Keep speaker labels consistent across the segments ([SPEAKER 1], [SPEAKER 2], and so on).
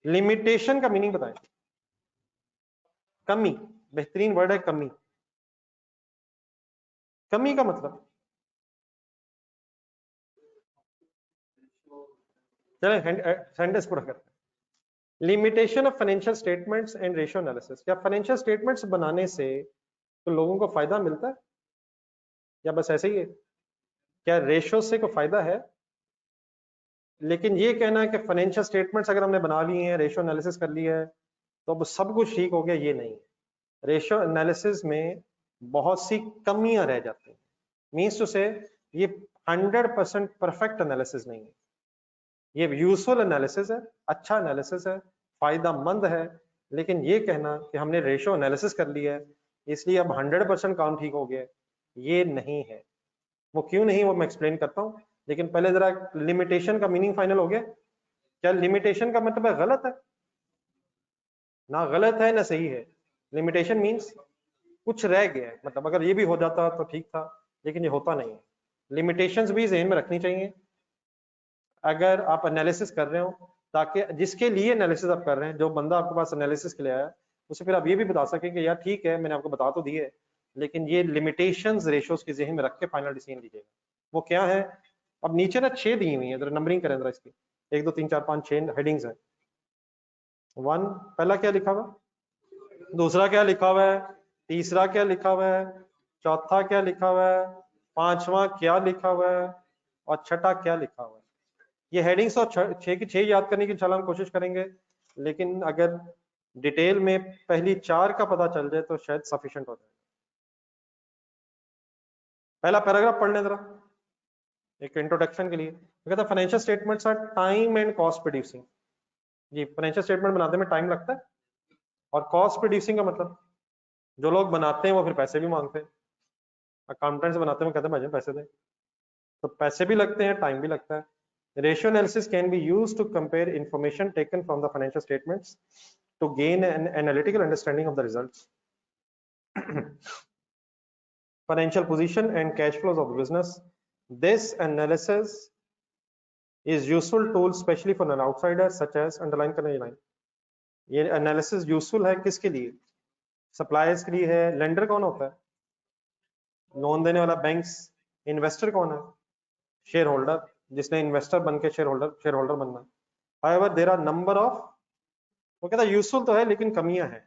[SPEAKER 1] Limitation का meaning बताएं। कमी, बेहतरीन वर्ड है कमी। कमी का मतलब, चलें सेंटेंस पूरा करते हैं। Limitation of financial statements and ratio analysis. क्या फाइनेंशियल स्टेटमेंट्स बनाने से तो लोगों को फायदा मिलता है या बस ऐसे ही है? क्या रेशियो से कोई फायदा है? लेकिन ये कहना है कि फाइनेंशियल स्टेटमेंट्स अगर हमने बना लिए हैं, रेशियो एनालिसिस कर लिया है, तो अब सब कुछ ठीक हो गया, ये नहीं है। रेशियो एनालिसिस में बहुत सी कमियां रह जाती हैं। मीन्स टू से ये 100% परफेक्ट एनालिसिस नहीं है। ये यूजफुल एनालिसिस है, अच्छा एनालिसिस है, फायदामंद है, लेकिन ये कहना कि हमने रेशियो एनालिसिस कर लिया है इसलिए अब 100% काम ठीक हो गया, ये नहीं है। वो क्यों नहीं, वो मैं एक्सप्लेन करता हूँ, लेकिन पहले जरा लिमिटेशन का मीनिंग फाइनल हो गया। क्या लिमिटेशन का मतलब है गलत है? ना गलत है ना सही है। लिमिटेशन मीन्स कुछ रह गया है, मतलब अगर ये भी हो जाता तो ठीक था, लेकिन ये होता नहीं है। लिमिटेशंस भी ज़हन में रखनी चाहिए अगर आप एनालिसिस कर रहे हो, ताकि जिसके लिए एनालिसिस आप कर रहे हैं, जो बंदा आपके पास एनालिसिस के लिए आया, उसे फिर आप ये भी बता सकें कि यार ठीक है मैंने आपको बता तो दिए, लेकिन ये लिमिटेशंस रेशियोज के ज़हन में रख के फाइनल डिसीजन लीजिएगा। वो क्या है? अब नीचे ना 6 दी हुई है, जरा नंबरिंग करें जरा इसकी। 1 2 3 4 5 6 हेडिंग्स है। 1 पहला क्या लिखा हुआ, दूसरा क्या लिखा हुआ है, तीसरा क्या लिखा हुआ है, चौथा क्या लिखा हुआ है, पांचवा क्या लिखा हुआ है, और छठा क्या लिखा हुआ है। ये हेडिंग्स और 6 की 6 याद करने की इंशाल्लाह हम कोशिश करेंगे, लेकिन अगर डिटेल में पहली 4 का पता चल जाए तो शायद सफिशिएंट हो जाए। पहला पैराग्राफ पढ़ लें जरा, एक इंट्रोडक्शन के लिए। कहता है financial statements are time and cost producing. जी, फाइनेंशियल स्टेटमेंट बनाने में टाइम लगता है, और कॉस्ट प्रोड्यूसिंग का मतलब जो लोग बनाते हैं वो फिर पैसे भी मांगते हैं। अकाउंटेंट्स बनाते हैं, वो कहते हैं मुझे पैसे दें, तो पैसे भी लगते हैं, टाइम भी लगता है। Ratio analysis can be used to compare information taken from the financial statements to gain an analytical understanding of the results, financial position and cash flows of the business. This analysis is useful tool especially for an outsider such as underline करने line. ये analysis useful है किसके लिए? Suppliers के लिए है। Lender कौन होता है? लोन देने वाला बैंक्स। इन्वेस्टर कौन है? शेयर होल्डर, जिसने इन्वेस्टर बन के शेयर होल्डर बनना। However, there are number of, वो कहता है यूजफुल तो है लेकिन कमियां हैं,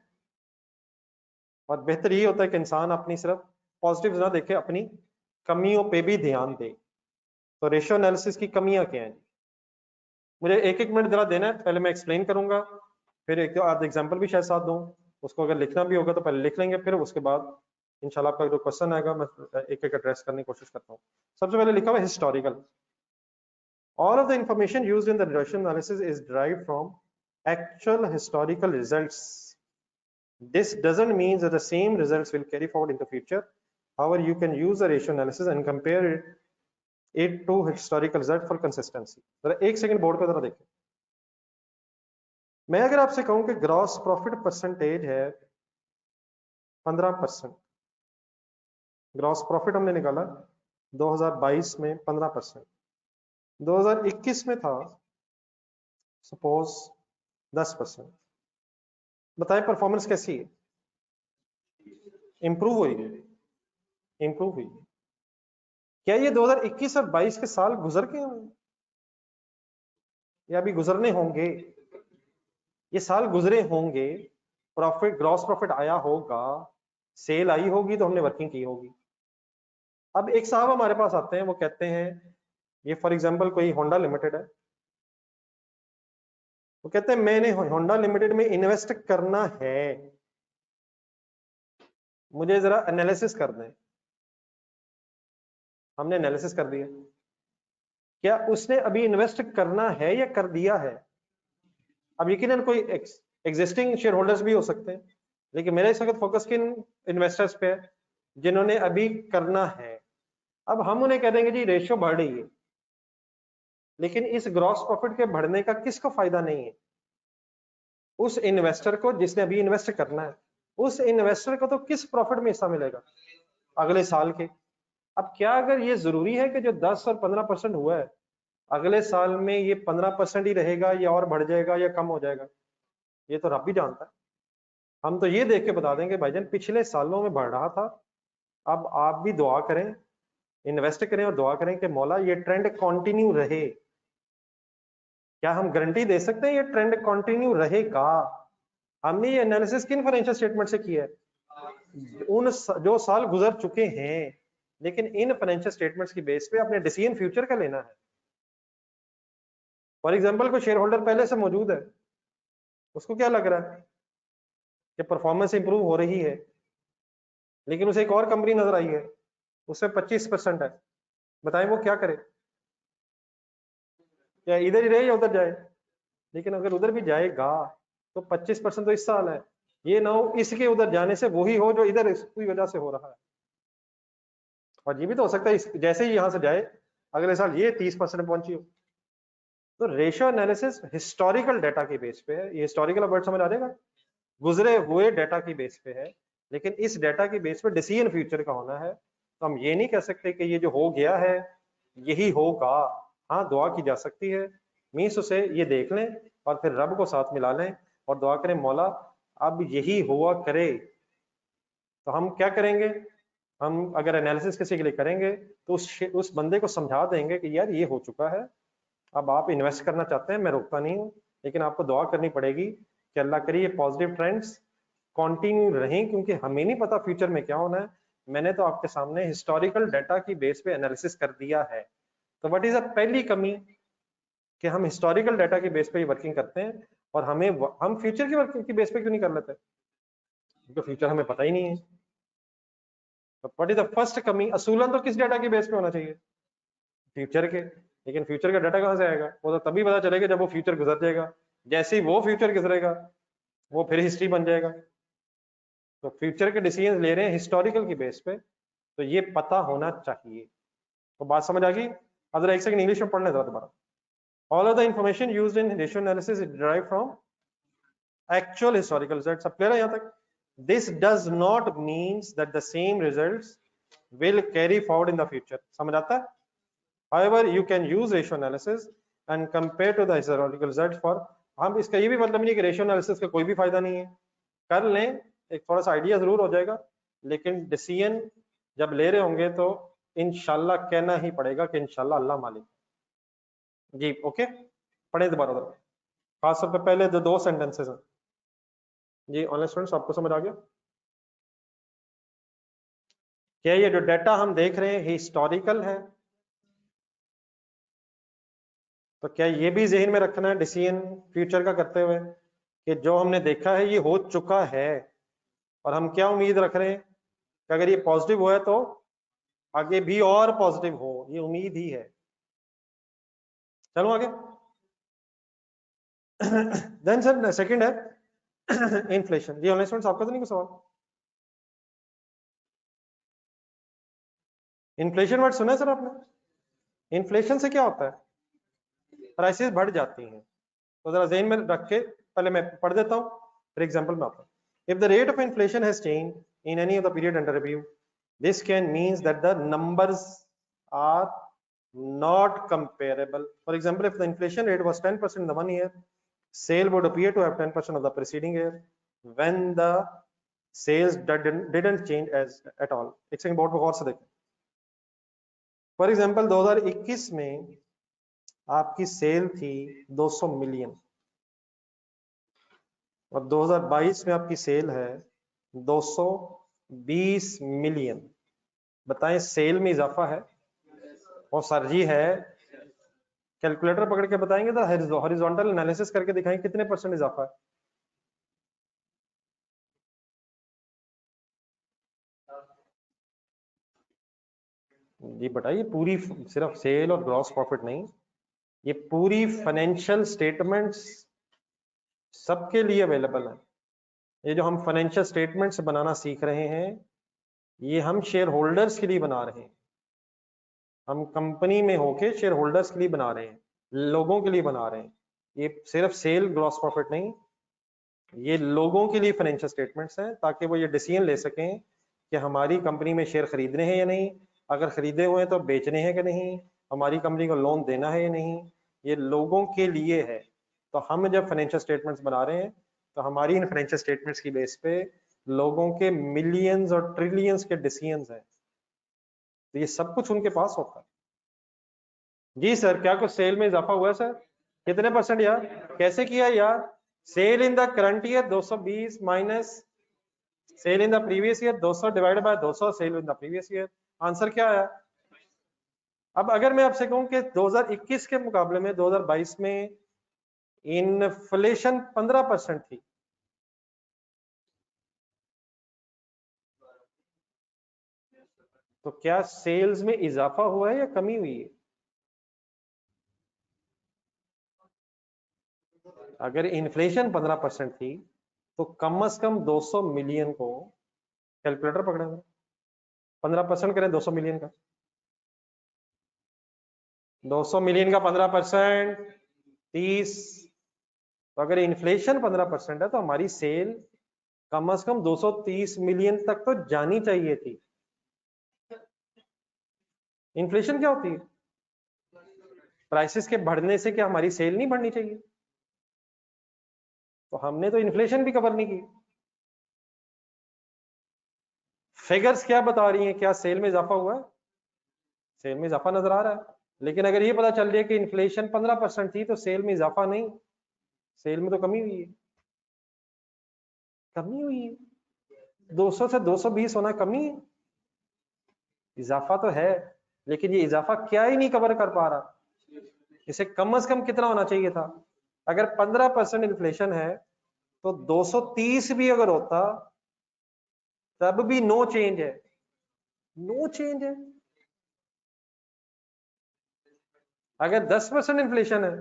[SPEAKER 1] और बेहतर ये होता है कि इंसान अपनी सिर्फ पॉजिटिव ना देखे, अपनी कमियों पे भी ध्यान दे। तो रेशियो एनालिसिस की कमियां क्या हैं? मुझे एक एक मिनट जरा देना है, पहले मैं एक्सप्लेन करूंगा, फिर एक आध एग्जांपल भी शायद साथ दूं, उसको अगर लिखना भी होगा तो पहले लिख लेंगे, फिर उसके बाद इंशाल्लाह आपका जो क्वेश्चन आएगा मैं एक एक एड्रेस करने की कोशिश करता हूँ। सबसे पहले लिखा हुआ historical. All of the information used in the ratio analysis is derived from actual historical results. This doesn't mean that the same results will carry forward in the future. However, you can use the ratio analysis and compare it to historical result for consistency. जरा एक second board पे जरा देखें। मैं अगर आपसे कहूं कि ग्रॉस प्रॉफिट परसेंटेज है 15%, ग्रॉस प्रॉफिट हमने निकाला 2022 में 15%, 2021 में था सपोज 10%, बताएं परफॉर्मेंस कैसी है? इंप्रूव हुई, इंप्रूव हुई। क्या ये 2021 और 22 के साल गुजर गए हैं या अभी गुजरने होंगे? ये साल गुजरे होंगे, प्रॉफिट ग्रॉस प्रॉफिट आया होगा, सेल आई होगी तो हमने वर्किंग की होगी। अब एक साहब हमारे पास आते हैं, वो कहते हैं, ये फॉर एग्जांपल कोई होंडा लिमिटेड है, वो कहते हैं मैंने होंडा लिमिटेड में इन्वेस्ट करना है, मुझे जरा एनालिसिस कर दें। हमने एनालिसिस कर दिया। क्या उसने अभी इन्वेस्ट करना है या कर दिया है? अब यकीनन कोई एग्जिस्टिंग शेयर होल्डर्स भी हो सकते हैं, लेकिन मेरा इस वक्त फोकस किन इन्वेस्टर्स पे है जिन्होंने अभी करना है। अब हम उन्हें कह देंगे जी रेशियो बढ़ रही है, लेकिन इस ग्रॉस प्रॉफिट के बढ़ने का किसको फायदा नहीं है? उस इन्वेस्टर को जिसने अभी इन्वेस्ट करना है। उस इन्वेस्टर को तो किस प्रॉफिट में हिस्सा मिलेगा? अगले साल के। अब क्या अगर ये जरूरी है कि जो 10 और 15% हुआ है अगले साल में ये 15% ही रहेगा या और बढ़ जाएगा या कम हो जाएगा? ये तो रब भी जानता है। हम तो ये देख के बता देंगे भाईजान पिछले सालों में बढ़ रहा था, अब आप भी दुआ करें, इन्वेस्ट करें और दुआ करें कि मौला ये ट्रेंड कंटिन्यू रहे। क्या हम गारंटी दे सकते हैं ये ट्रेंड कंटिन्यू रहेगा? हमने ये एनालिसिस किन फाइनेंशियल स्टेटमेंट से किया है? जो साल गुजर चुके हैं, लेकिन इन फाइनेंशियल स्टेटमेंट्स की बेस पे अपने डिसीजन फ्यूचर का लेना है। फॉर एग्जांपल कोई शेयर होल्डर पहले से मौजूद है, उसको क्या लग रहा है कि परफॉर्मेंस इंप्रूव हो रही है, लेकिन उसे एक और कंपनी नजर आई है उससे 25% है, बताएं वो क्या करे? क्या इधर ही रहे या उधर जाए? लेकिन अगर उधर भी जाएगा तो 25% तो इस साल है, ये ना हो इसके उधर जाने से वही हो जो इधर इसकी वजह से हो रहा है। और ये भी तो हो सकता है जैसे ही यहां से जाए अगले साल ये 30% पहुंची हो। तो रेशियो एनालिसिस हिस्टोरिकल डाटा की बेस पे है। ये हिस्टोरिकल वर्ड समझ आ जाएगा, गुजरे हुए डाटा की बेस पे है, लेकिन इस डाटा की बेस पे डिसीजन फ्यूचर का होना है। तो हम ये नहीं कह सकते कि ये जो हो गया है यही होगा। हाँ, दुआ की जा सकती है, मीन्स उसे ये देख लें और फिर रब को साथ मिला लें और दुआ करें मौला अब यही हुआ करे। तो हम क्या करेंगे? हम अगर एनालिसिस किसी के लिए करेंगे तो उस बंदे को समझा देंगे कि यार ये हो चुका है, अब आप इन्वेस्ट करना चाहते हैं, मैं रोकता नहीं हूँ, लेकिन आपको दुआ करनी पड़ेगी कि अल्लाह करे ये पॉजिटिव ट्रेंड्स कंटिन्यू रहें, क्योंकि हमें नहीं पता फ्यूचर में क्या होना है। मैंने तो आपके सामने हिस्टोरिकल डाटा की बेस पे एनालिसिस कर दिया है। तो व्हाट इज अ पहली कमी कि हम हिस्टोरिकल डाटा की बेस पे ही वर्किंग करते हैं, और हम फ्यूचर की वर्किंग की बेस पे क्यों नहीं कर लेते? क्योंकि फ्यूचर हमें पता ही नहीं है। तो व्हाट इज द फर्स्ट कमी? असूलन तो किस डाटा की बेस पे होना चाहिए? फ्यूचर के। लेकिन फ्यूचर का डाटा कहां से आएगा? वो तो तभी पता चलेगा जब वो फ्यूचर गुजर जाएगा। जैसे ही वो फ्यूचर गुजरेगा वो फिर हिस्ट्री बन जाएगा। तो फ्यूचर के डिसीजन ले रहे हैं हिस्टोरिकल की बेस पे, तो ये पता होना चाहिए। तो बात समझ आ गई? अब जरा एक सेकंड इंग्लिश में पढ़ लें दोबारा। All of the information used in ratio analysis is derived from actual historical results। सब क्लियर है यहाँ तक? This does not means that the same results will carry forward in the future। समझ आता है? However, you can use ratio analysis and compare to the historical results for। हम इसका ये भी मतलब नहीं कि रेशियो एनालिसिस का कोई भी फायदा नहीं है, कर लें, एक थोड़ा सा आइडिया जरूर हो जाएगा, लेकिन डिसीजन जब ले रहे होंगे तो इंशाल्लाह कहना ही पड़ेगा कि इंशाल्लाह अल्लाह मालिक जी। ओके, पढ़े दोबारा खासतौर पर पहले जो 2 सेंटेंसेस हैं जी। ऑनलाइन स्टूडेंट्स आपको समझ आ गया? क्या ये जो डाटा हम देख रहे हैं हिस्टोरिकल है? तो क्या ये भी जहन में रखना है डिसीजन फ्यूचर का करते हुए कि जो हमने देखा है ये हो चुका है, और हम क्या उम्मीद रख रहे हैं कि अगर ये पॉजिटिव हुआ है तो आगे भी और पॉजिटिव हो, ये उम्मीद ही है। चलो आगे। देन सर सेकंड है इन्फ्लेशन जी। ऑनलाइन स्टूडेंट्स आपका तो नहीं कुछ सवाल? इन्फ्लेशन वर्ड सुना है सर आपने? इन्फ्लेशन से क्या होता है? प्राइसेस बढ़ जाती हैं। तो जरा ज़हन में रख के पहले मैं पढ़ देता हूँ, फॉर एग्जांपल में आपको। If the rate of inflation has changed in any of the period under review, this can means that the numbers are not comparable। For example, if the inflation rate was 10% in the 1 year, sale would appear to have 10% of the preceding year when the sales didn't change as at all। एक second board पर गौर से देखें। For example 2021 में आपकी cell थी 200 million और 2022 में आपकी सेल है 220 मिलियन। बताएं सेल में इजाफा है? और सर जी है। कैलकुलेटर पकड़ के बताएंगे तो हॉरिजॉन्टल एनालिसिस करके दिखाएं कितने % इजाफा है। जी बताइए, पूरी सिर्फ सेल और ग्रॉस प्रॉफिट नहीं, ये पूरी फाइनेंशियल स्टेटमेंट्स सबके लिए अवेलेबल है। ये जो हम फाइनेंशियल स्टेटमेंट्स बनाना सीख रहे हैं ये हम शेयर होल्डर्स के लिए बना रहे हैं। हम कंपनी में होके शेयर होल्डर्स के लिए बना रहे हैं, लोगों के लिए बना रहे हैं। ये सिर्फ सेल ग्रॉस प्रॉफिट नहीं, ये लोगों के लिए फाइनेंशियल स्टेटमेंट्स हैं ताकि वो ये डिसीजन ले सकें कि हमारी कंपनी में शेयर खरीदने हैं या नहीं, अगर खरीदे हुए हैं तो बेचने हैं कि नहीं, हमारी कंपनी को लोन देना है या नहीं। ये लोगों के लिए है। तो हम जब फाइनेंशियल स्टेटमेंट्स बना रहे हैं तो हमारी इन फाइनेंशियल स्टेटमेंट्स की बेस पे लोगों के मिलियंस और ट्रिलियंस के डिसीजंस हैं, तो ये सब कुछ उनके पास होता है। जी सर, क्या कुछ सेल में इजाफा हुआ है सर? कितने परसेंट यार? कैसे किया यार? Sale in the current year 220 minus sale in the previous year 200 divided by 200 sale in the previous year. Answer क्या आया? अब अगर मैं आपसे कहूं कि 2021 के मुकाबले में 2022 में इन्फ्लेशन 15% थी, तो क्या सेल्स में इजाफा हुआ है या कमी हुई है? अगर इन्फ्लेशन 15% थी तो कम से कम 200 मिलियन को, कैलकुलेटर पकड़े, 15% करें 200 मिलियन का, 200 मिलियन का 15% 30, तो अगर इन्फ्लेशन 15% है तो हमारी सेल कम से कम 230 मिलियन तक तो जानी चाहिए थी। इन्फ्लेशन क्या होती है? प्राइसेस के बढ़ने से क्या हमारी सेल नहीं बढ़नी चाहिए? तो हमने तो इन्फ्लेशन भी कवर नहीं की। फिगर्स क्या बता रही हैं? क्या सेल में इजाफा हुआ है? सेल में इजाफा नजर आ रहा है, लेकिन अगर ये पता चल रही है कि इन्फ्लेशन 15% थी तो सेल में इजाफा नहीं, सेल में तो कमी हुई है। कमी हुई है, 200 से 220 होना कमी है? इजाफा तो है, लेकिन ये इजाफा क्या ही नहीं कवर कर पा रहा। इसे कम से कम कितना होना चाहिए था? अगर 15% इन्फ्लेशन है तो 230 भी अगर होता तब भी नो चेंज है, नो चेंज है। अगर 10% इन्फ्लेशन है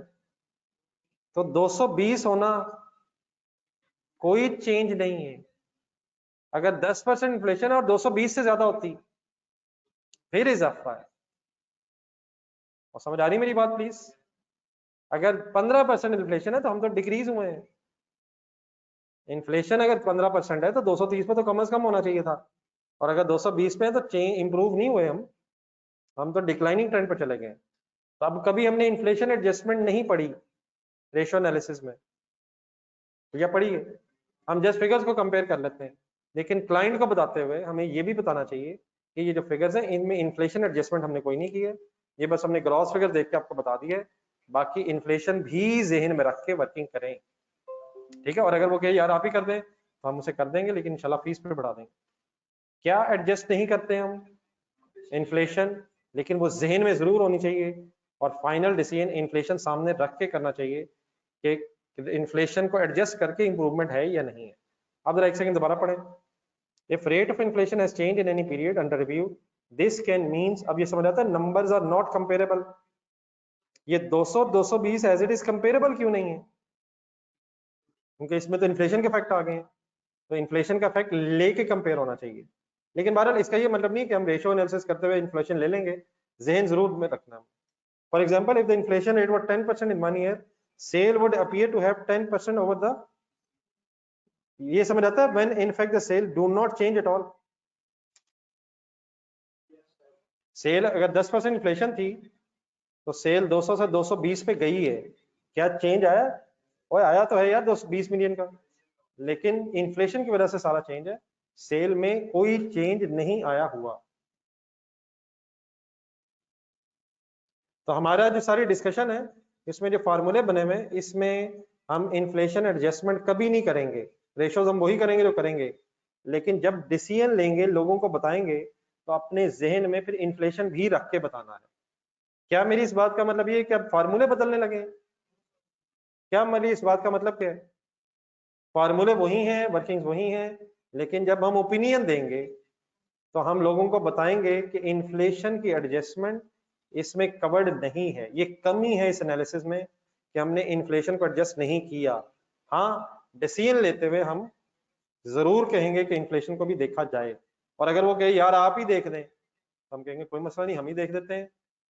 [SPEAKER 1] तो 220 होना कोई चेंज नहीं है। अगर 10% इन्फ्लेशन और 220 से ज्यादा होती फिर इजाफा है। और समझ आ रही मेरी बात प्लीज? अगर 15% इन्फ्लेशन है तो हम तो डिक्रीज हुए हैं। इन्फ्लेशन अगर 15% है तो 230 पे तो कम से कम होना चाहिए था, और अगर 220 पे है तो चेंज इंप्रूव नहीं हुए हम तो डिक्लाइनिंग ट्रेंड पर चले गए। तो अब कभी हमने इन्फ्लेशन एडजस्टमेंट नहीं पढ़ी रेशियो एनालिसिस में, तो क्या पढ़ी है? हम जस्ट फिगर्स को कंपेयर कर लेते हैं, लेकिन क्लाइंट को बताते हुए हमें ये भी बताना चाहिए कि ये जो फिगर्स हैं इनमें इन्फ्लेशन एडजस्टमेंट हमने कोई नहीं की है, ये बस हमने ग्रॉस फिगर देख के आपको बता दिया है, बाकी इन्फ्लेशन भी जहन में रख के वर्किंग करें, ठीक है? और अगर वो कहे यार आप ही कर दें तो हम उसे कर देंगे, लेकिन इंशाल्लाह फीस पे बढ़ा देंगे। क्या एडजस्ट नहीं करते हम? इन्फ्लेशन, लेकिन वो जहन में जरूर होनी चाहिए, और फाइनल डिसीजन इन्फ्लेशन सामने रख के करना चाहिए कि इन्फ्लेशन को एडजस्ट करके इंप्रूवमेंट है या नहीं है। अब जरा एक सेकंड दोबारा पढ़ें। If rate of inflation has change in any period under review this can means, अब ये समझ आता है नंबर्स आर नॉट कंपेरेबल। ये 200 220 एज इट इज कंपेरेबल क्यों नहीं है? क्योंकि इसमें तो इन्फ्लेशन के फैक्ट आ गए हैं, तो इन्फ्लेशन का फैक्ट लेके कंपेयर होना चाहिए। लेकिन बहरहाल इसका ये मतलब नहीं कि हम रेशियो एनालिसिस करते हुए इन्फ्लेशन ले लेंगे, जहन जरूर में रखना। For example, if the inflation rate was 10% in 1 year, sale would appear to have 10% over the, ये समझ आता है, when in fact the sale do not change at all. Sale अगर 10% इन्फ्लेशन थी तो सेल 200 से 220 पे गई है, क्या चेंज आया? और आया तो है यार 220 मिलियन का, लेकिन इन्फ्लेशन की वजह से सारा चेंज है, सेल में कोई चेंज नहीं आया हुआ। तो हमारा जो सारी डिस्कशन है इसमें जो फार्मूले बने हुए हैं इसमें हम इन्फ्लेशन एडजस्टमेंट कभी नहीं करेंगे, रेशोज हम वही करेंगे जो करेंगे, लेकिन जब डिसीजन लेंगे लोगों को बताएंगे तो अपने जहन में फिर इन्फ्लेशन भी रख के बताना है। क्या मेरी इस बात का मतलब ये कि अब फार्मूले बदलने लगे? क्या मेरी इस बात का मतलब क्या है? फार्मूले वही हैं, वर्किंग्स वही हैं, लेकिन जब हम ओपिनियन देंगे तो हम लोगों को बताएंगे कि इन्फ्लेशन की एडजस्टमेंट इसमें कवर्ड नहीं है, ये कमी है इस एनालिसिस में कि हमने इन्फ्लेशन को एडजस्ट नहीं किया। हाँ, डिसीजन लेते हुए हम जरूर कहेंगे कि इन्फ्लेशन को भी देखा जाए, और अगर वो कहे यार आप ही देख दें तो हम कहेंगे कोई मसला नहीं, हम ही देख देते हैं,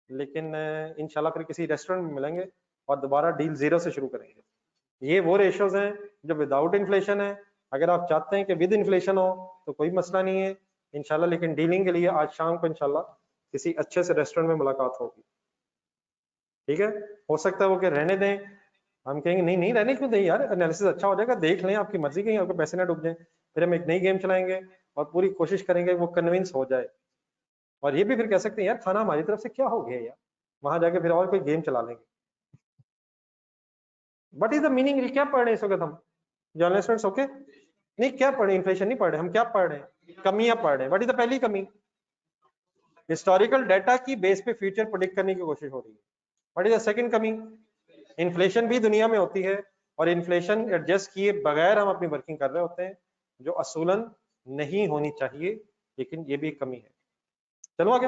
[SPEAKER 1] लेकिन इंशाल्लाह फिर किसी रेस्टोरेंट में मिलेंगे और दोबारा डील जीरो से शुरू करेंगे। ये वो रेशियोज हैं जो विदाउट इन्फ्लेशन है, अगर आप चाहते हैं कि विद इन्फ्लेशन हो तो कोई मसला नहीं है इंशाल्लाह, लेकिन डीलिंग के लिए आज शाम को इंशाल्लाह किसी अच्छे से रेस्टोरेंट में मुलाकात होगी, ठीक है? हो सकता है वो कि रहने दें, हम कहेंगे नहीं नहीं रहने क्यों दें यार, एनालिसिस अच्छा हो जाएगा, देख लें, आपकी मर्जी, कहीं आपके पैसे ना डूब जाए। फिर हम एक नई गेम चलाएंगे और पूरी कोशिश करेंगे वो कन्विंस हो जाए। और ये भी फिर कह सकते हैं यार खाना हमारी तरफ से क्या हो गया यार, वहां जाके फिर और कोई गेम चला लेंगे। व्हाट इज द मीनिंग, क्या पढ़ रहे हैं इस वक्त हम जर्नलिस्ट? ओके नहीं, क्या पढ़े, इन्फ्लेशन नहीं पढ़ रहे हम, क्या पढ़ रहे हैं, कमियां पढ़ रहे हैं। व्हाट इज द पहली कमी, हिस्टोरिकल डाटा की बेस पे फ्यूचर प्रेडिक्ट करने की कोशिश हो रही है। व्हाट इज द सेकंड कमी, इन्फ्लेशन भी दुनिया में होती है और इन्फ्लेशन एडजस्ट किए बगैर हम अपनी वर्किंग कर रहे होते हैं, जो असूलन नहीं होनी चाहिए, लेकिन ये भी एक कमी है। चलो आगे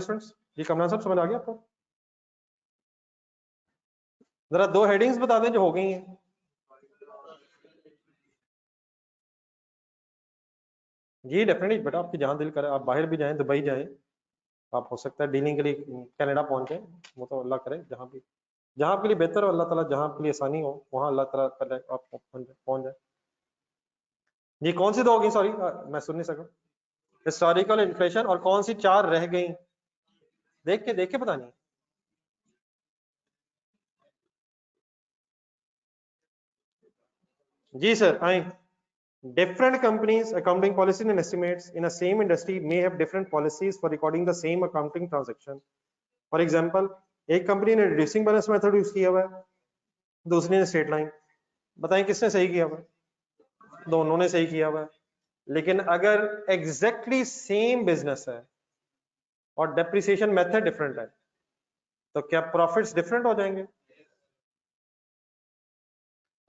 [SPEAKER 1] स्टूडेंट्स, ये कमरा सब समझ आ गया आपको? जरा दो हेडिंग्स बता दें जो हो गई हैं। जी डेफिनेटली बेटा, आपकी जहां दिल करे, आप बाहर भी जाएं, दुबई जाएं, आप हो सकता है डीलिंग के लिए कनाडा पहुंच जाए, वो तो अल्लाह करे, जहां आपके लिए बेहतर हो, अल्लाह ताला जहां आपके लिए आसानी हो वहां अल्लाह ताला करे आप पहुंच जाए। ये कौन सी दो होगी, सॉरी मैं सुन नहीं सका। हिस्टोरिकल इन्फ्लेशन, और कौन सी चार रह गई, देख के पता नहीं। जी सर आए। Different companies accounting policies and estimates in a same industry may have different policies for recording the same accounting transaction. For example, एक कंपनी ने रिड्यूसिंग बैलेंस मेथड यूज किया हुआ है, दूसरी ने स्ट्रेट लाइन। बताएं किसने सही किया हुआ है? दोनों ने सही किया हुआ है। लेकिन अगर एग्जैक्टली सेम बिजनेस है और डेप्रिसिएशन मेथड डिफरेंट है, तो क्या प्रॉफिट्स डिफरेंट हो जाएंगे?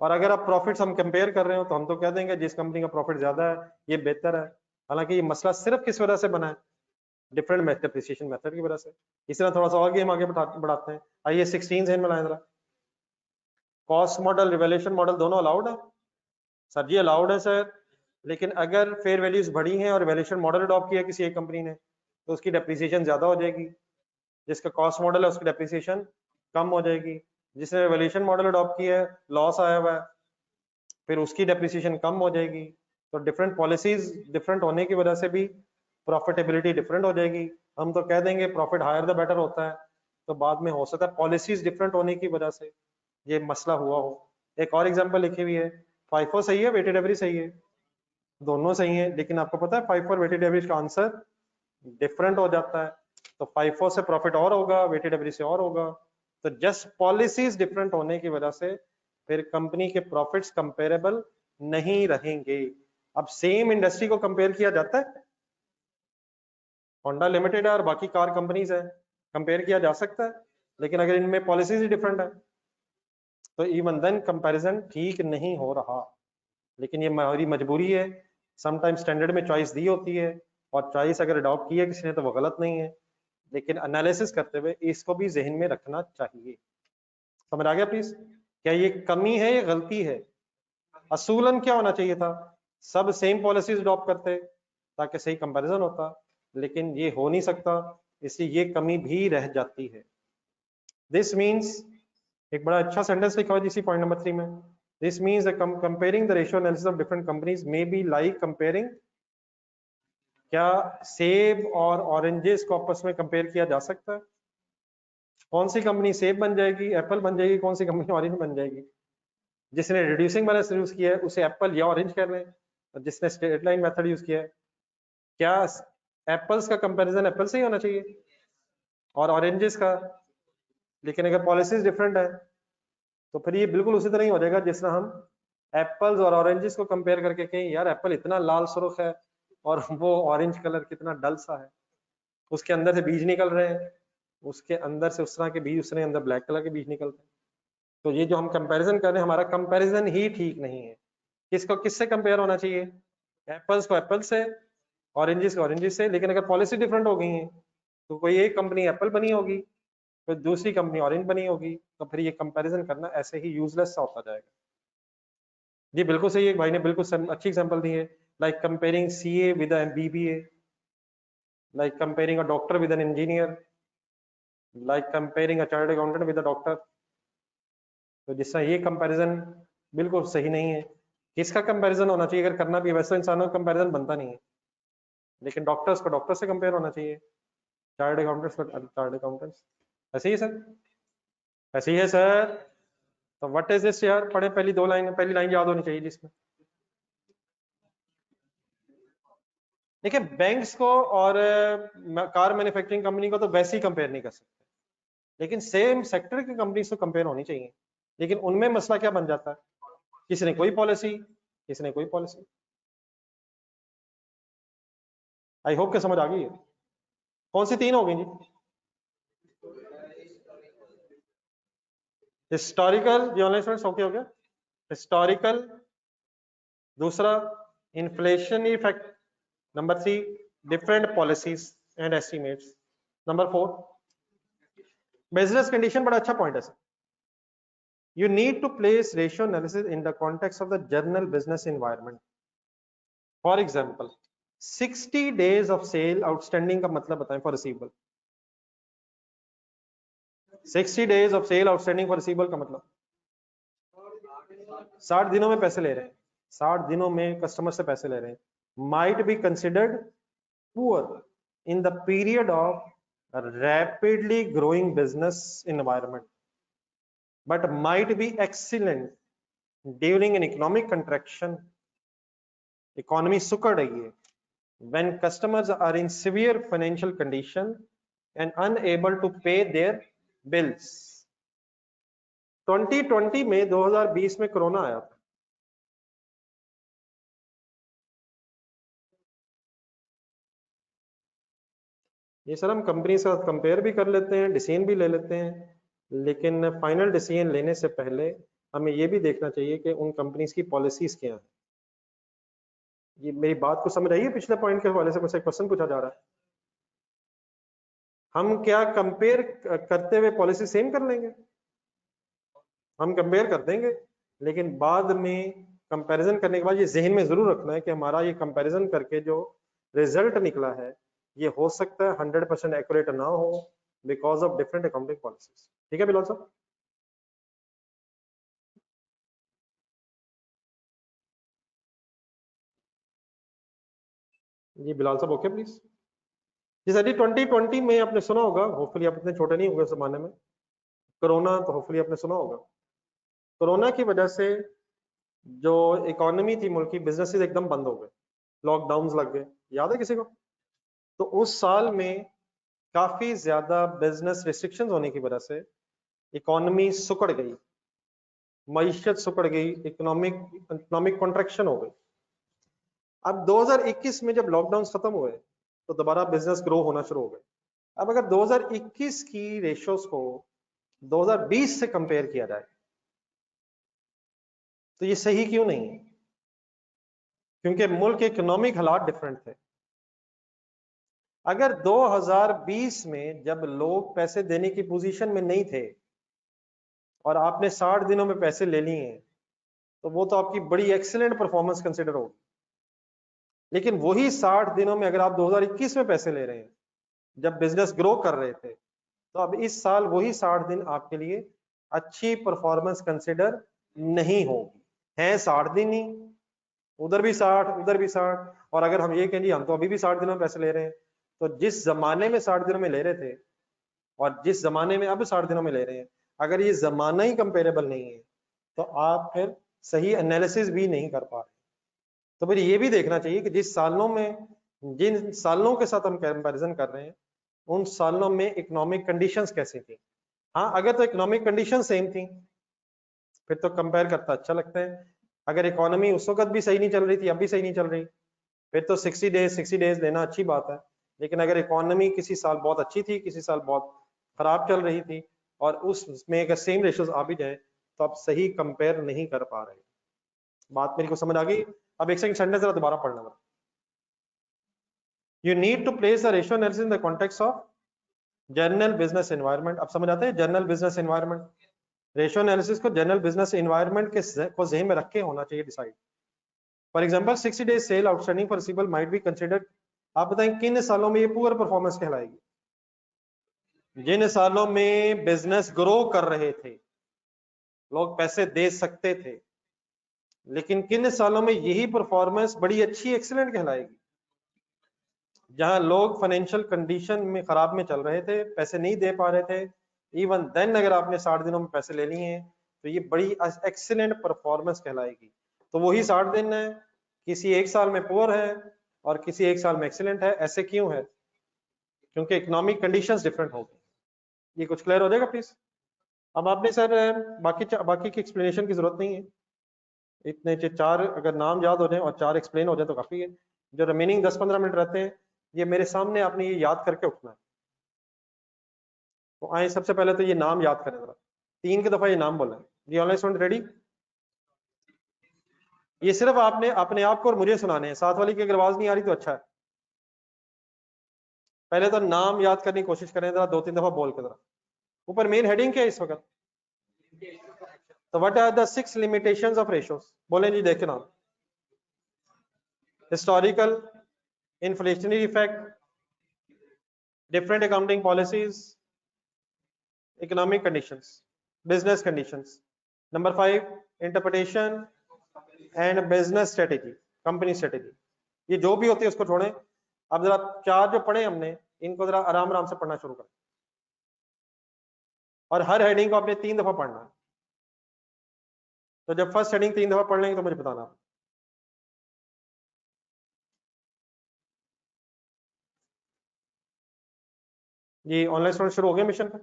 [SPEAKER 1] और अगर आप प्रॉफिट्स हम कंपेयर कर रहे हो तो हम तो कह देंगे जिस कंपनी का प्रॉफिट ज्यादा है ये बेहतर है। हालांकि ये मसला सिर्फ किस वजह से बना है, डिफरेंट डेप्रिसिएशन मेथड की वजह से। इस तरह थोड़ा सा और गेम आगे बढ़ाते हैं। आइए 16 से बनाए जरा। कॉस्ट मॉडल रिवैल्यूएशन मॉडल दोनों अलाउड है? सर जी अलाउड है सर, लेकिन अगर फेयर वैल्यूज बढ़ी हैं और वैल्यूएशन मॉडल अडॉप्ट किया किसी एक कंपनी ने, तो उसकी डेप्रिसिएशन ज्यादा हो जाएगी। जिसका कॉस्ट मॉडल है उसकी डेप्रिसिएशन कम हो जाएगी। जिसने वैल्यूएशन मॉडल अडॉप्ट किया है, लॉस आया हुआ है, फिर उसकी डेप्रिसिएशन कम हो जाएगी। तो डिफरेंट पॉलिसीज डिफरेंट होने की वजह से भी प्रॉफिटेबिलिटी डिफरेंट हो जाएगी। हम तो कह देंगे प्रॉफिट हायर द बेटर होता है, तो बाद में हो सकता है पॉलिसीज डिफरेंट होने की वजह से ये मसला हुआ हो। एक और एग्जांपल लिखी हुई है, फाइफो सही है, वेटेड एवरेज सही है? दोनों सही है, लेकिन आपको पता है फाइफो और वेटेड एवरेज का आंसर डिफरेंट हो जाता है। तो फाइफो से प्रॉफिट और होगा, वेटेड एवरेज से और होगा। तो जस्ट पॉलिसीज डिफरेंट होने की वजह से फिर कंपनी के प्रॉफिट्स कंपेरेबल नहीं रहेंगे। अब सेम इंडस्ट्री को कंपेयर किया जाता है, होंडा लिमिटेड है और बाकी कार कंपनीज है, कंपेयर किया जा सकता है, लेकिन अगर इनमें पॉलिसीज ही डिफरेंट है तो इवन देन कंपैरिजन ठीक नहीं हो रहा। लेकिन ये हमारी मजबूरी है, समटाइम स्टैंडर्ड में चॉइस दी होती है और चॉइस अगर अडॉप्ट की है किसी ने तो वो गलत नहीं है, लेकिन एनालिसिस करते हुए इसको भी जहन में रखना चाहिए। समझ आ गया प्लीज? क्या ये कमी है या गलती है? असूलन क्या होना चाहिए था, सब सेम पॉलिसीज अडॉप्ट करते ताकि सही कंपैरिजन होता, लेकिन ये हो नहीं सकता, इसलिए ये कमी भी रह जाती है। दिस मीन्स, एक बड़ा अच्छा सेंटेंस लिखा हुआ है इसी पॉइंट नंबर 3 में, this means comparing the ratio analysis of different companies may be like comparing, क्या सेब और ऑरेंजेस को आपस में कंपेयर किया जा सकता है? कौन सी कंपनी सेब बन जाएगी, एप्पल बन जाएगी, कौन सी कंपनी ऑरेंज बन जाएगी? जिसने रिड्यूसिंग बैलेंस यूज किया है उसे एप्पल या ऑरेंज कर रहे हैं, और जिसने स्ट्रेट लाइन मेथड यूज किया है, क्या एप्पल्स का कंपैरिजन एप्पल से ही होना चाहिए और ऑरेंजेस का? लेकिन अगर पॉलिसीज डिफरेंट है तो फिर ये बिल्कुल उसी तरह ही हो जाएगा जिस तरह हम एप्पल्स और ऑरेंजेस को कंपेयर करके कहें यार एप्पल इतना लाल सुर्ख है और वो ऑरेंज कलर कितना डल सा है, उसके अंदर से बीज निकल रहे हैं, उसके अंदर से उस तरह के बीज, उसके अंदर ब्लैक कलर के बीज निकलते हैं। तो ये जो हम कंपैरिजन कर रहे हैं हमारा कंपैरिजन ही ठीक नहीं है। किसको किससे कंपेयर होना चाहिए? एप्पल्स को एप्पल से, ऑरेंजेस को ऑरेंजेस से। लेकिन अगर पॉलिसी डिफरेंट हो गई है तो कोई एक कंपनी एप्पल बनी होगी, फिर दूसरी कंपनी ऑरेंज बनी होगी, तो फिर ये कंपैरिजन करना ऐसे ही यूजलेस सा होता जाएगा। जी बिल्कुल सही है, भाई ने बिल्कुल अच्छी एग्जांपल दी है, like comparing CA with an BBA, like comparing a doctor with an engineer, like comparing a chartered accountant with a doctor. तो जिस तरह ये कंपैरिजन बिल्कुल सही नहीं है। किसका कंपैरिजन होना चाहिए अगर करना भी है? वैसे इंसानों का कंपैरिजन बनता नहीं है, लेकिन डॉक्टर्स को डॉक्टर से कंपेयर होना चाहिए, चार्टर्ड अकाउंटेंट्स को चार्टर्ड अकाउंटेंट्स। ऐसे ही है सर, ऐसे ही है सर। तो व्हाट इज दिस यार, पढ़े पहली दो लाइन, पहली लाइन याद होनी चाहिए जिसमें। देखिए बैंक्स को और कार मैन्युफैक्चरिंग कंपनी को तो वैसे ही कंपेयर नहीं कर सकते, लेकिन सेम सेक्टर की कंपनी से कंपेयर होनी चाहिए। लेकिन उनमें मसला क्या बन जाता है, किसी ने कोई पॉलिसी, किसी ने कोई पॉलिसी। आई होप के समझ आ गई है। कौन सी तीन हो गई जी? हिस्टोरिकल, जी ऑनलाइन स्टूडेंट्स ओके हो गया। हिस्टोरिकल, दूसरा inflation effect, number 3 different policies and estimates, number 4 business condition. बड़ा अच्छा पॉइंट है sir. You need to place ratio analysis in the context of the general business environment. For example, 60 days of sale outstanding का मतलब बताएं for receivable। 60 days of sale outstanding for receivable का मतलब 60 दिनों में पैसे ले रहे हैं, 60 दिनों में कस्टमर से पैसे ले रहे हैं, might be considered poor in the period of a rapidly growing business environment, but might be excellent during an economic contraction, economy सुकड़ रही है, when customers are in severe financial condition and unable to pay their bills। 2020 में 2020 में corona आया था, ये sir हम company से compare भी कर लेते हैं, डिसीजन भी ले लेते हैं, लेकिन फाइनल डिसीजन लेने से पहले हमें ये भी देखना चाहिए कि उन कंपनीज की पॉलिसीज क्या हैं। ये मेरी बात को समझ आई है? पिछले पॉइंट के हवाले से कुछ एक क्वेश्चन पूछा जा रहा है, हम क्या कंपेयर करते हुए पॉलिसी सेम कर लेंगे? हम कंपेयर कर देंगे, लेकिन बाद में कंपैरिजन करने के बाद ये जहन में जरूर रखना है कि हमारा ये कंपैरिजन करके जो रिजल्ट निकला है ये हो सकता है 100% एक्यूरेट ना हो because of different accounting policies. ठीक है बिलाल साहब? जी बिलाल साहब ओके प्लीज। जी सर जी 2020 में आपने सुना होगा, होपफुली आप इतने छोटे नहीं होंगे उस जमाने में, कोरोना तो होपफुली आपने सुना होगा। कोरोना की वजह से जो इकोनॉमी थी मुल्क की, बिजनेसेस एकदम बंद हो गए, लॉकडाउन लग गए, याद है किसी को? तो उस साल में काफी ज्यादा बिजनेस रिस्ट्रिक्शंस होने की वजह से इकोनॉमी सुकड़ गई, मईशत सुकड़ गई, इकोनॉमिक कॉन्ट्रैक्शन हो गई। अब 2021 में जब लॉकडाउन खत्म हुए तो दोबारा बिजनेस ग्रो होना शुरू हो गए। अब अगर 2021 की रेशियोज को 2020 से कंपेयर किया जाए तो ये सही क्यों नहीं है? क्योंकि मुल्क के इकोनॉमिक हालात डिफरेंट थे। अगर 2020 में जब लोग पैसे देने की पोजीशन में नहीं थे और आपने 60 दिनों में पैसे ले लिए हैं तो वो तो आपकी बड़ी एक्सीलेंट परफॉर्मेंस कंसिडर होगी। लेकिन वही 60 दिनों में अगर आप 2021 में पैसे ले रहे हैं जब बिजनेस ग्रो कर रहे थे, तो अब इस साल वही 60 दिन आपके लिए अच्छी परफॉर्मेंस कंसिडर नहीं होगी। है 60 दिन ही, उधर भी 60 उधर भी 60, और अगर हम ये कहें जी हम तो अभी भी 60 दिनों में पैसे ले रहे हैं, तो जिस जमाने में 60 दिनों में ले रहे थे और जिस जमाने में अब 60 दिनों में ले रहे हैं, अगर ये जमाना ही कंपेरेबल नहीं है तो आप फिर सही एनालिसिस भी नहीं कर पा रहे। तो फिर ये भी देखना चाहिए कि जिस सालों में, जिन सालों के साथ हम कंपैरिजन कर रहे हैं उन सालों में इकोनॉमिक कंडीशंस कैसी थी। हाँ अगर तो इकोनॉमिक कंडीशन सेम थी फिर तो कंपेयर करता अच्छा लगता है। अगर इकोनॉमी उस वक्त भी सही नहीं चल रही थी, अब भी सही नहीं चल रही, फिर तो 60 डेज लेना अच्छी बात है। लेकिन अगर इकोनॉमी किसी साल बहुत अच्छी थी, किसी साल बहुत खराब चल रही थी और उसमें अगर सेम रेशियोज आ भी जाए तो आप सही कंपेयर नहीं कर पा रहे। बात मेरी को समझ आ गई? अब एक सेकंड सेंटेंस जरा दोबारा पढ़ना मेरा। You need to place the ratio analysis in the context of general business environment. अब समझ आते हैं general business environment, ratio analysis को जनरल बिजनेस एनवायरनमेंट के को ज़हन में रख के होना चाहिए decide. For example 60 days cell outstanding for receivable might be considered. आप बताएं किन सालों में ये पुअर परफॉर्मेंस कहलाएगी? जिन सालों में बिजनेस ग्रो कर रहे थे, लोग पैसे दे सकते थे, लेकिन किन सालों में यही परफॉर्मेंस बड़ी अच्छी एक्सीलेंट कहलाएगी? जहां लोग फाइनेंशियल कंडीशन में खराब में चल रहे थे, पैसे नहीं दे पा रहे थे, इवन देन अगर आपने 60 दिनों में पैसे ले लिए हैं तो ये बड़ी एक्सीलेंट परफॉर्मेंस कहलाएगी। तो वही 60 दिन है, किसी एक साल में पुअर है और किसी एक साल में एक्सीलेंट है। ऐसे क्यों है? क्योंकि इकोनॉमिक कंडीशंस डिफरेंट होगी। ये कुछ क्लियर हो जाएगा प्लीज? अब आपने सर बाकी की एक्सप्लेनेशन की जरूरत नहीं है, इतने 4 अगर नाम याद हो जाए और 4 एक्सप्लेन हो जाए तो काफी है। जो रिमेनिंग 10-15 मिनट रहते हैं ये मेरे सामने आपने ये याद करके उठना है। तो आए सबसे पहले तो ये नाम याद करें जरा, 3 की दफा ये नाम बोला है। जी ऑनलाइन स्टूडेंट रेडी? ये सिर्फ आपने अपने आप को और मुझे सुनाने हैं, साथ वाली की अगर आवाज नहीं आ रही तो अच्छा है। पहले तो नाम याद करने की कोशिश करें जरा, 2-3 दफा बोल के जरा। ऊपर मेन हेडिंग क्या है इस वक्त? तो what are the 6 limitations of ratios? बोलें जी, देखे नाम। Historical, inflationary effect, different accounting policies, economic conditions, business conditions. Number 5 interpretation and business strategy, company strategy. ये जो भी होती है उसको छोड़ें। अब जरा 4 जो पढ़े हमने इनको जरा आराम आराम से पढ़ना शुरू करें और हर हेडिंग को आपने 3 दफा पढ़ना है। तो जब फर्स्ट हेडिंग 3 दफा पढ़ लेंगे तो मुझे बताना। जी ऑनलाइन स्टूडेंट शुरू हो गया मिशन का?